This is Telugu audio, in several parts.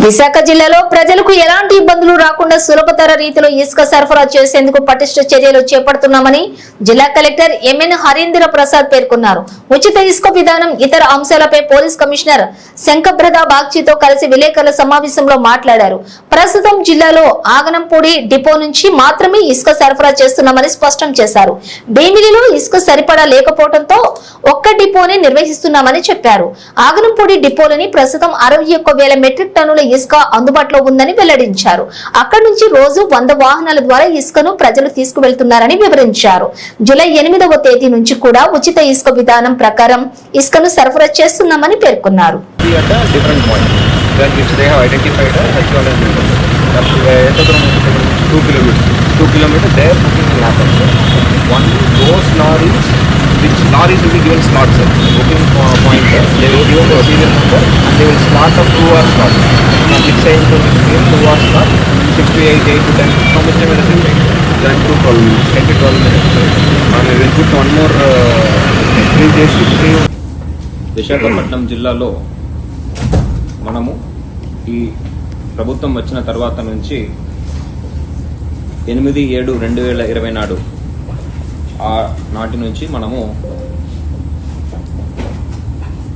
విశాఖ జిల్లాలో ప్రజలకు ఎలాంటి ఇబ్బందులు రాకుండా సులభతర రీతిలో ఇసుక సరఫరా చేసేందుకు పటిష్ట చర్యలు చేపడుతున్నామని జిల్లా కలెక్టర్ ఎంఎన్ హరీంద్ర ప్రసాద్ పేర్కొన్నారు. ఉచిత ఇసుక విధానం ఇతర అంశాలపై పోలీస్ కమిషనర్ శంకబ్రద బాగ్చితో కలిసి విలేకరుల సమావేశంలో మాట్లాడారు. ప్రస్తుతం జిల్లాలో ఆగనంపూడి డిపో నుంచి మాత్రమే ఇసుక సరఫరా చేస్తున్నామని స్పష్టం చేశారు. భీమిలిలో ఇసుక సరిపడా లేకపోవడంతో ఒక్క డిపోనే నిర్వహిస్తున్నామని చెప్పారు. ఆగనంపూడి డిపోలని ప్రస్తుతం 61,000 మెట్రిక్ టన్నుల ఇసుక అందుబాటులో ఉందని వెల్లడించారు. అక్కడి నుంచి రోజు 100 వాహనాల ద్వారా ఇసుకను ప్రజలు తీసుకువెళ్తున్నారని వివరించారు. జూలై 8వ తేదీ నుంచి కూడా ఉచిత ఇసుక విధానం ప్రకారం ఇసుకను సరఫరా చేస్తున్నామని పేర్కొన్నారు. Which lorries will be given slots, sir. Booking point, they will give the serial number and they will start a 2-hour slot. From 6 AM to 6 PM, 2-hour slot, 6 to 8, 8 to 10. How much time will it take? 10 to 12 minutes. 10 to 12 minutes. And we will put one more 3 days to 3. Visakhapatnam జిల్లాలో మనము ఈ ప్రభుత్వం వచ్చిన తర్వాత నుంచి 8/7/2020 నాడు నాటి నుంచి మనము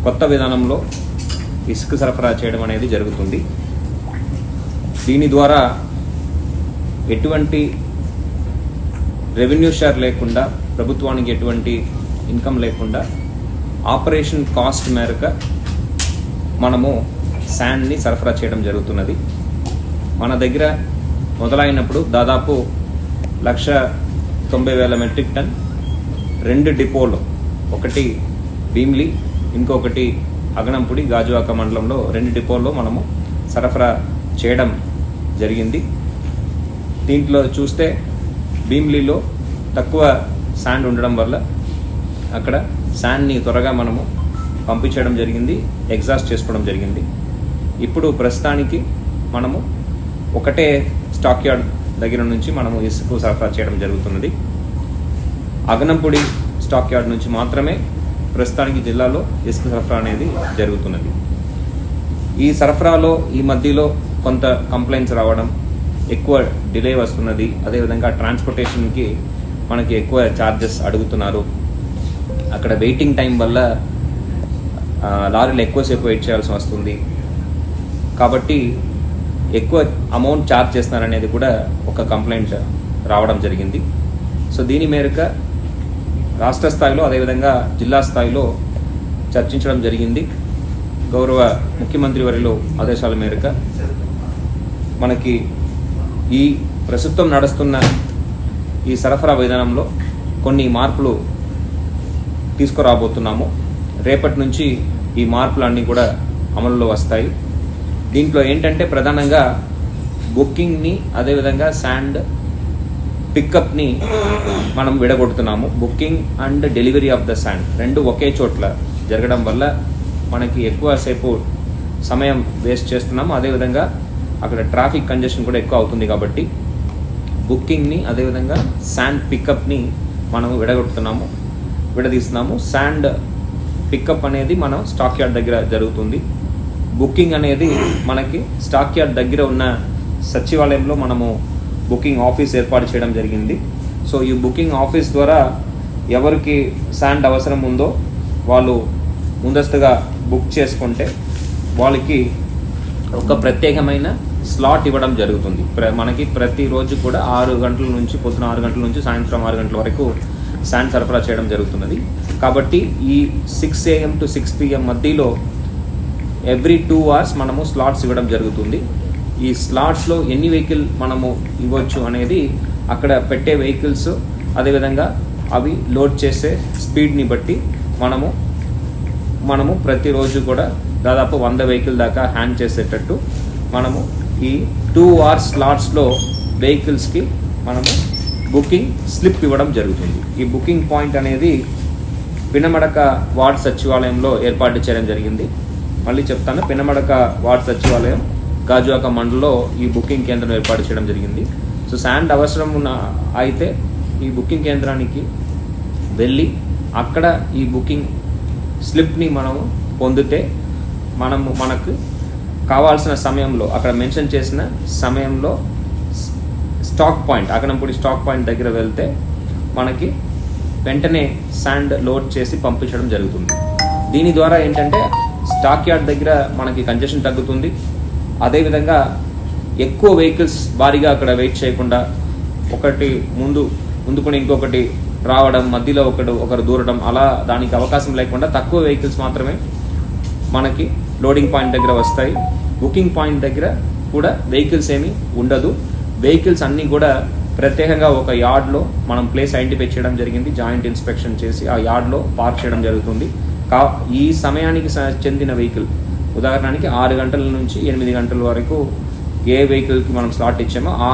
కొత్త విధానంలో ఇసుక సరఫరా చేయడం అనేది జరుగుతుంది. దీని ద్వారా ఎటువంటి రెవెన్యూ షేర్ లేకుండా, ప్రభుత్వానికి ఎటువంటి ఇన్కమ్ లేకుండా ఆపరేషన్ కాస్ట్ మేరకు మనము శాండ్ని సరఫరా చేయడం జరుగుతున్నది. మన దగ్గర మొదలైనప్పుడు దాదాపు 190,000 మెట్రిక్ టన్ 2 డిపోలు, ఒకటి భీమిలి, ఇంకొకటి అగనంపూడి గాజువాక మండలంలో 2 డిపోల్లో మనము సరఫరా చేయడం జరిగింది. దీంట్లో చూస్తే భీమిలిలో తక్కువ శాండ్ ఉండడం వల్ల అక్కడ శాండ్ని త్వరగా మనము పంపించడం జరిగింది, ఎగ్జాస్ట్ చేసుకోవడం జరిగింది. ఇప్పుడు ప్రస్తుతానికి మనము ఒకటే స్టాక్ యార్డ్ దగ్గర నుంచి మనము ఇసుక సరఫరా చేయడం జరుగుతున్నది. అగనంపూడి స్టాక్ యార్డ్ నుంచి మాత్రమే ప్రస్తుతానికి జిల్లాలో ఇసుక సరఫరా అనేది జరుగుతున్నది. ఈ సరఫరాలో ఈ మధ్యలో కొంత కంప్లైంట్స్ రావడం, ఎక్కువ డిలే వస్తున్నది. అదేవిధంగా ట్రాన్స్పోర్టేషన్కి మనకి ఎక్కువ ఛార్జెస్ అడుగుతున్నారు. అక్కడ వెయిటింగ్ టైం వల్ల లారీలు ఎక్కువసేపు వెయిట్ చేయాల్సి వస్తుంది. కాబట్టి ఎక్కువ అమౌంట్ ఛార్జ్ చేస్తున్నారనేది కూడా ఒక కంప్లైంట్ రావడం జరిగింది. సో దీని మేరకు రాష్ట్ర స్థాయిలో అదేవిధంగా జిల్లా స్థాయిలో చర్చించడం జరిగింది. గౌరవ ముఖ్యమంత్రి వర్యులు ఆదేశాల మేరకు మనకి ఈ ప్రస్తుతం నడుస్తున్న ఈ సరఫరా విధానంలో కొన్ని మార్పులు తీసుకురాబోతున్నాము. రేపటి నుంచి ఈ మార్పులన్నీ కూడా అమలులో వస్తాయి. దీంట్లో ఏంటంటే ప్రధానంగా బుకింగ్ని అదేవిధంగా శాండ్ పికప్ని మనం విడగొడుతున్నాము. Booking and delivery of the sand రెండు ఒకే చోట్ల జరగడం వల్ల మనకి ఎక్కువసేపు సమయం వేస్ట్ చేస్తున్నాము. అదేవిధంగా అక్కడ ట్రాఫిక్ కంజెషన్ కూడా ఎక్కువ అవుతుంది. కాబట్టి బుకింగ్ని అదేవిధంగా శాండ్ పికప్ని మనం విడదీస్తున్నాము. శాండ్ పికప్ అనేది మనం స్టాక్ యార్డ్ దగ్గర జరుగుతుంది. బుకింగ్ అనేది మనకి స్టాక్ యార్డ్ దగ్గర ఉన్న సచివాలయంలో మనము బుకింగ్ ఆఫీస్ ఏర్పాటు చేయడం జరిగింది. సో ఈ బుకింగ్ ఆఫీస్ ద్వారా ఎవరికి శాండ్ అవసరం ఉందో వాళ్ళు ముందస్తుగా బుక్ చేసుకుంటే వాళ్ళకి ఒక ప్రత్యేకమైన స్లాట్ ఇవ్వడం జరుగుతుంది. మనకి ప్రతిరోజు కూడా 6 గంటల నుంచి పొద్దున 6 గంటల నుంచి సాయంత్రం 6 గంటల వరకు శాండ్ సరఫరా చేయడం జరుగుతున్నది. కాబట్టి ఈ 6 AM to 6 PM మధ్యలో ఎవ్రీ 2 hours మనము స్లాట్స్ ఇవ్వడం జరుగుతుంది. ఈ స్లాట్స్లో ఎన్ని వెహికల్ మనము ఇవ్వచ్చు అనేది అక్కడ పెట్టే వెహికల్స్ అదేవిధంగా అవి లోడ్ చేసే స్పీడ్ని బట్టి మనము ప్రతిరోజు కూడా దాదాపు 100 వెహికల్ దాకా హ్యాండ్ చేసేటట్టు మనము ఈ 2 hours స్లాట్స్లో వెహికల్స్కి మనము బుకింగ్ స్లిప్ ఇవ్వడం జరుగుతుంది. ఈ బుకింగ్ పాయింట్ అనేది పినమడక వార్డ్ సచివాలయంలో ఏర్పాటు చేయడం జరిగింది. మళ్ళీ చెప్తాను, పినమడక వార్డ్ సచివాలయం గాజువాక మండలంలో ఈ బుకింగ్ కేంద్రం ఏర్పాటు చేయడం జరిగింది. సో శాండ్ అవసరం అయితే ఈ బుకింగ్ కేంద్రానికి వెళ్ళి అక్కడ ఈ బుకింగ్ స్లిప్ని మనము పొందితే మనకు కావాల్సిన సమయంలో అక్కడ మెన్షన్ చేసిన సమయంలో stock point Aganampudi stock point దగ్గర వెళ్తే మనకి వెంటనే శాండ్ లోడ్ చేసి పంపించడం జరుగుతుంది. దీని ద్వారా ఏంటంటే స్టాక్ యార్డ్ దగ్గర మనకి కంజెషన్ తగ్గుతుంది. అదేవిధంగా ఎక్కువ వెహికల్స్ భారీగా అక్కడ వెయిట్ చేయకుండా ఒకటి ముందుకొని ఇంకొకటి రావడం, మధ్యలో ఒకరు దూరడం, అలా దానికి అవకాశం లేకుండా తక్కువ వెహికల్స్ మాత్రమే మనకి లోడింగ్ పాయింట్ దగ్గర వస్తాయి. బుకింగ్ పాయింట్ దగ్గర కూడా వెహికల్స్ ఏమీ ఉండదు. వెహికల్స్ అన్నీ కూడా ప్రత్యేకంగా ఒక యార్డ్లో మనం ప్లేస్ ఐడెంటిఫై చేయడం జరిగింది. జాయింట్ ఇన్స్పెక్షన్ చేసి ఆ యార్డ్లో పార్క్ చేయడం జరుగుతుంది. ఈ సమయానికి చెందిన వెహికల్ ఉదాహరణకి 6 గంటల నుంచి 8 గంటల వరకు ఏ వెహికల్కి మనం స్లాట్ ఇచ్చామో ఆ